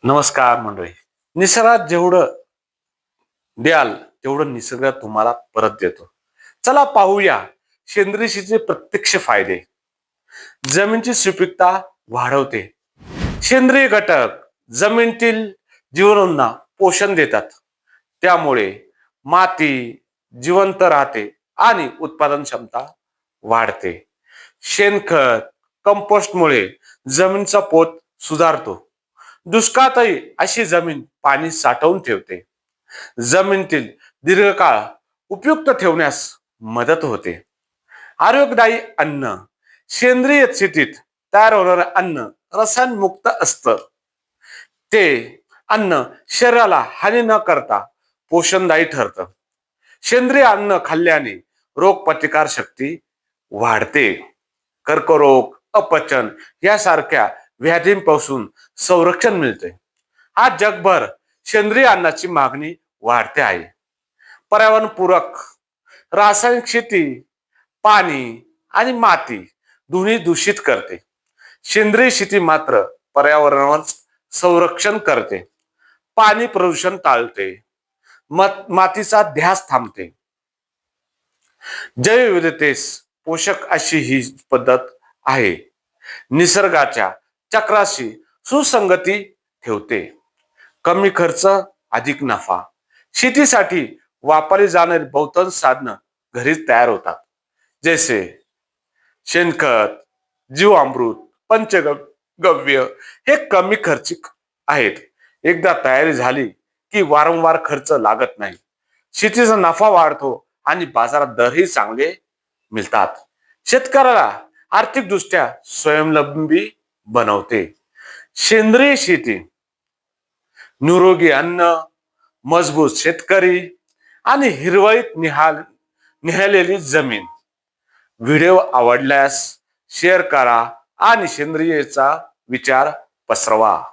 नमस्कार मंडळी. निसर्गात जेवढं द्याल तेवढं निसर्ग तुम्हाला परत देतो. चला पाहूया सेंद्रिय शेतीचे प्रत्यक्ष फायदे. जमिनीची सुपीकता वाढवते. सेंद्रिय घटक जमिनीतील जीवाणूंना पोषण देतात. त्यामुळे माती जिवंत राहते आणि उत्पादन क्षमता वाढते. शेणखत कंपोस्टमुळे जमिनीचा पोत सुधारतो. दुष्काळातही अशी जमीन पाणी साठवून ठेवते. जमिनीतील दीर्घकाळ उपयुक्त ठेवण्यास मदत होते. आरोग्यदायी अन्न सेंद्रिय शेतीत तयार होणारे अन्न रसायनमुक्त असतं. ते अन्न शरीराला हानी न करता पोषणदायी ठरतं. सेंद्रिय अन्न खाल्ल्याने रोगप्रतिकार शक्ती वाढते. कर्करोग, अपचन यासारख्या व्याधींपासून संरक्षण मिळते. आज जगभर सेंद्रिय अन्नाची मागणी वाढते आहे. पर्यावरणपूरक रासायनिक शेती पाणी आणि माती दोन्ही दूषित करते. सेंद्रिय शेती मात्र पर्यावरणावर संरक्षण करते. पाणी प्रदूषण टाळते. मातीचा ध्यास थांबते. जैवविविधतेस पोषक अशी ही पद्धत आहे. निसर्गाच्या चक्राशी सुसंगती ठेवते. कमी खर्च अधिक नफा. शेतीसाठी वापरली जाणारी बहुतांश साधनं घरीच तयार होतात. जसे शेणखत, जीवामृत, पंचगव्य हे कमी खर्चिक आहेत. एकदा तयारी झाली की वारंवार खर्च लागत नाही. शेतीचा नफा वाढतो आणि बाजारात दरही चांगले मिळतात. शेतकऱ्याला आर्थिकदृष्ट्या स्वावलंबी बनवते. सेंद्रिय शेती निरोगी अन्न, मजबूत शेतकरी आणि हिरवळीत निहाळलेली जमीन. व्हिडिओ आवडल्यास शेअर करा आणि सेंद्रियचा विचार पसरवा.